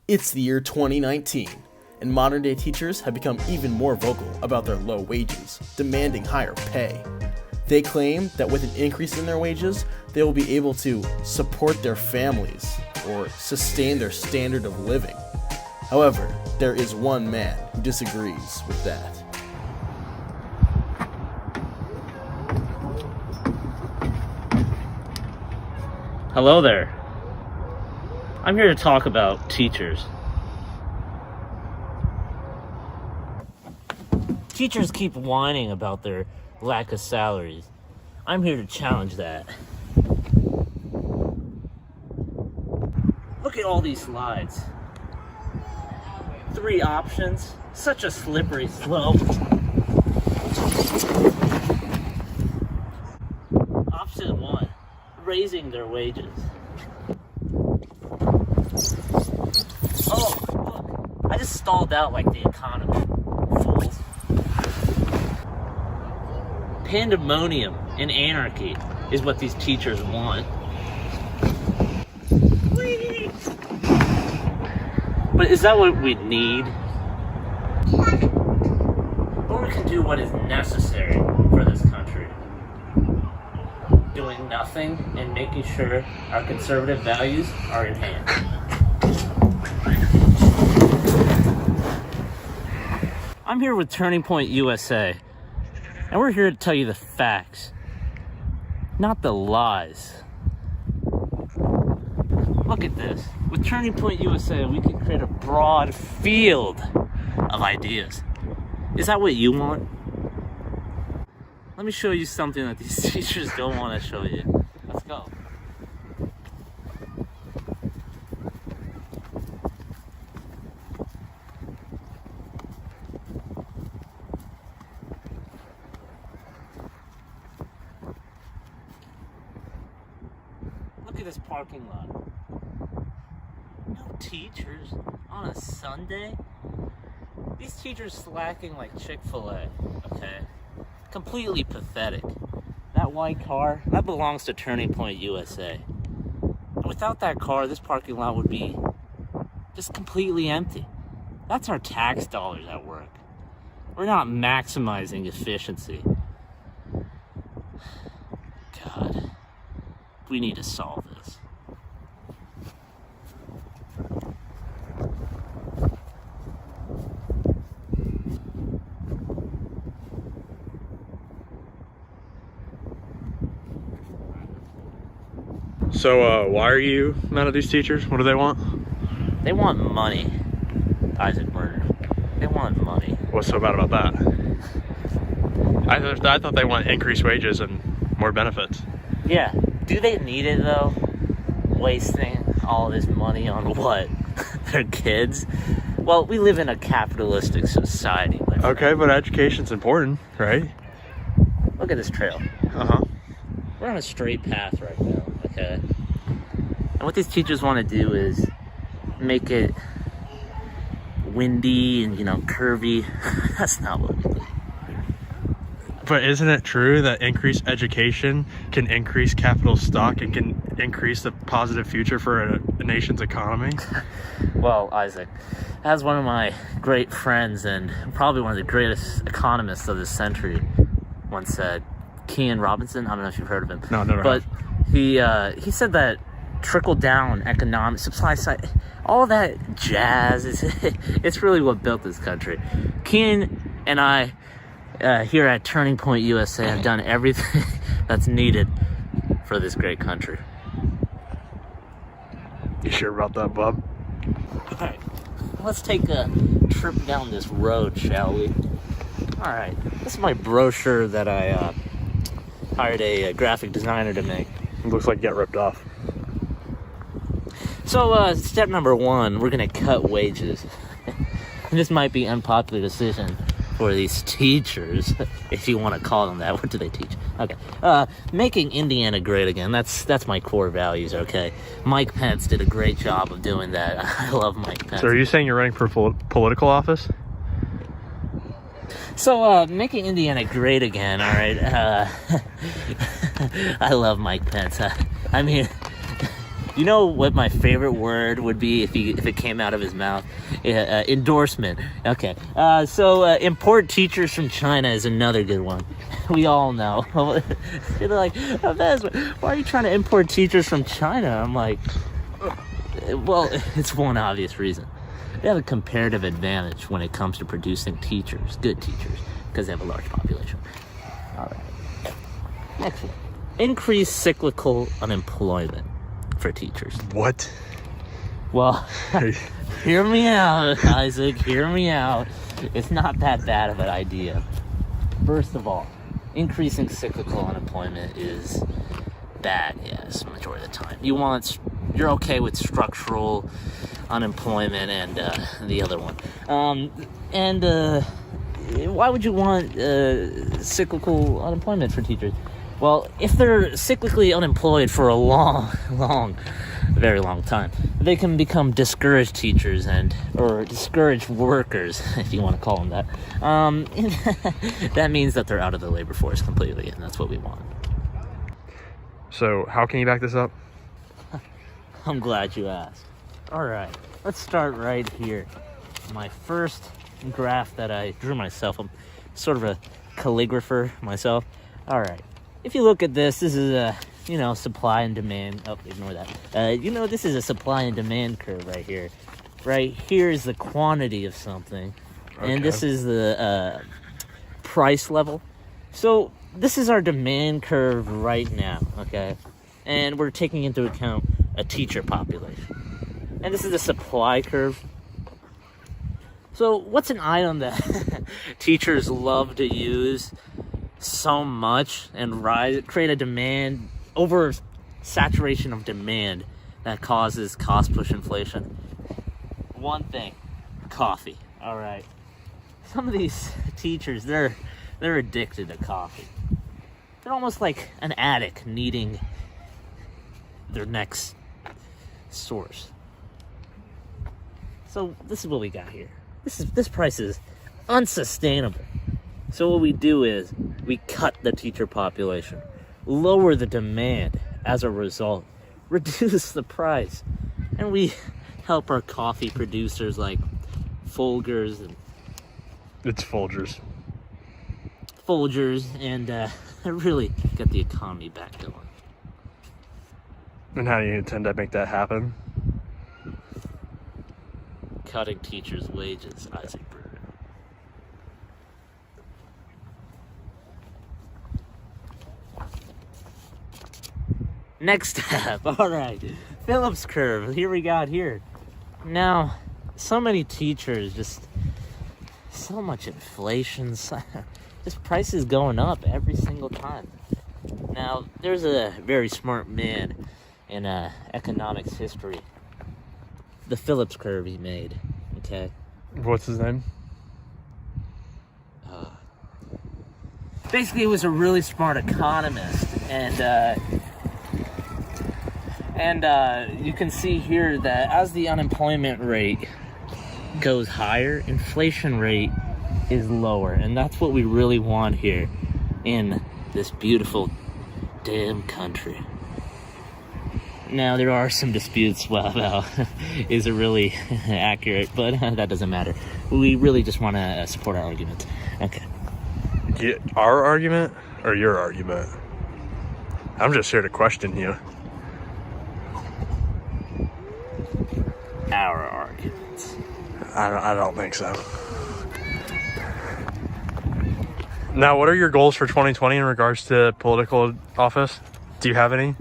It's the year 2019, and modern-day teachers have become even more vocal about their low wages, demanding higher pay. They claim that with an increase in their wages, they will be able to support their families or sustain their standard of living. However, there is one man who disagrees with that. Hello there. I'm here to talk about teachers. Teachers keep whining about their lack of salaries. I'm here to challenge that. Look at all these slides. 3 options, such a slippery slope. Option 1, raising their wages. Oh, look, I just stalled out like the economy. Fools. Pandemonium and anarchy is what these teachers want. Whee! But is that what we need? Or we can do what is necessary for this country. Doing nothing and making sure our conservative values are in hand. I'm here with Turning Point USA, and we're here to tell you the facts, not the lies. Look at this. With Turning Point USA, we can create a broad field of ideas. Is that what you want? Let me show you something that these teachers don't want to show you. Let's go. Look at this parking lot. No teachers on a Sunday? These teachers slacking like Chick-fil-A, okay? Completely pathetic. That white car, that belongs to Turning Point USA. And without that car, this parking lot would be just completely empty. That's our tax dollars at work. We're not maximizing efficiency. God, we need to solve this. So, why are you mad at these teachers? What do they want? They want money, Isaac Murder. They want money. What's so bad about that? I thought they want increased wages and more benefits. Yeah. Do they need it, though? Wasting all this money on what? Their kids? Well, we live in a capitalistic society. Okay, but education's important, right? Look at this trail. Uh-huh. We're on a straight path right now, okay? And what these teachers want to do is make it windy and, curvy. That's not what we do. But isn't it true that increased education can increase capital stock and can increase the positive future for a nation's economy? Well, Isaac, as one of my great friends and probably one of the greatest economists of this century once said, Kean Robinson, I don't know if you've heard of him. No, never But have. he said that trickle-down economics, supply side, all that jazz, it's really what built this country. Kean and I, here at Turning Point USA, have done everything that's needed for this great country. You sure about that, bub? All right, let's take a trip down this road, shall we? All right, this is my brochure that I hired a graphic designer to make. It looks like you got ripped off. So, step number 1, we're gonna cut wages. And this might be an unpopular decision for these teachers, if you want to call them that. What do they teach? Okay. Making Indiana great again. That's my core values, okay? Mike Pence did a great job of doing that. I love Mike Pence. So are you saying you're running for political office? So, making Indiana great again, all right? I love Mike Pence. I mean, You know what my favorite word would be if it came out of his mouth? Endorsement. Okay. So import teachers from China is another good one. We all know. They're like, why are you trying to import teachers from China? I'm like, well, it's one obvious reason. They have a comparative advantage when it comes to producing teachers, good teachers, because they have a large population. All right. Next one. Increased cyclical unemployment for teachers. What? Well, hear me out, Isaac. Hear me out. It's not that bad of an idea. First of all, increasing cyclical unemployment is bad, yes, majority of the time. You're okay with structural unemployment and the other one. Why would you want cyclical unemployment for teachers? Well, if they're cyclically unemployed for a very long time, they can become discouraged teachers or discouraged workers, if you want to call them that. That means that they're out of the labor force completely, and that's what we want. So how can you back this up? I'm glad you asked. All right, let's start right here. My first graph that I drew myself. I'm sort of a calligrapher myself. All right. If you look at this is a, supply and demand. Oh, ignore that. This is a supply and demand curve right here. Right here is the quantity of something. Okay. And this is the price level. So this is our demand curve right now, okay? And we're taking into account a teacher population. And this is the supply curve. So what's an item that teachers love to use so much and create a demand, over saturation of demand that causes cost push inflation? One thing, coffee. All right. Some of these teachers, they're addicted to coffee. They're almost like an addict needing their next source. So this is what we got here. This price is unsustainable. So what we do is we cut the teacher population, lower the demand as a result, reduce the price, and we help our coffee producers like Folgers and Folgers and really get the economy back going. And how do you intend to make that happen? Cutting teachers' wages, Isaac. Next step, all right, Phillips curve, here we got here. Now, so many teachers, just so much inflation, just prices going up every single time. Now, there's a very smart man in economics history, the Phillips curve he made, okay? What's his name? Basically, he was a really smart economist, and you can see here that as the unemployment rate goes higher, inflation rate is lower. And that's what we really want here in this beautiful damn country. Now, there are some disputes about is it really accurate, but that doesn't matter. We really just want to support our arguments. Okay. Our argument or your argument? I'm just here to question you. Our arguments. I don't think so. Now, what are your goals for 2020 in regards to political office? Do you have any?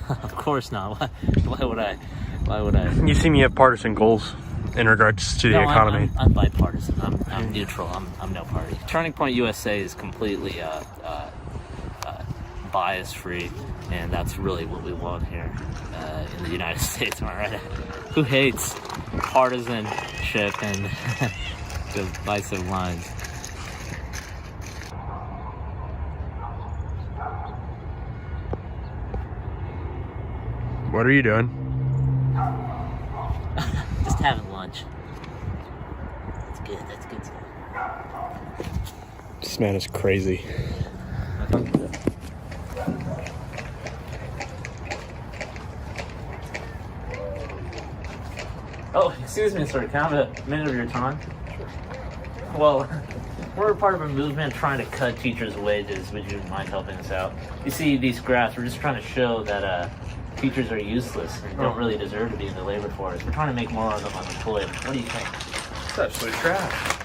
Of course not. Why would I? You seem you have partisan goals in regards to the economy. I'm bipartisan. I'm neutral. I'm no party. Turning Point USA is completely bias free, and that's really what we want here in the United States. Am I right? Who hates partisanship and divisive lines? What are you doing? Just having lunch. That's good. That's good stuff. This man is crazy. Oh, excuse me, sir. Can I have a minute of your time? Well, we're part of a movement trying to cut teachers' wages. Would you mind helping us out? You see these graphs, we're just trying to show that teachers are useless and don't really deserve to be in the labor force. We're trying to make more of them unemployed. What do you think? It's absolutely trash.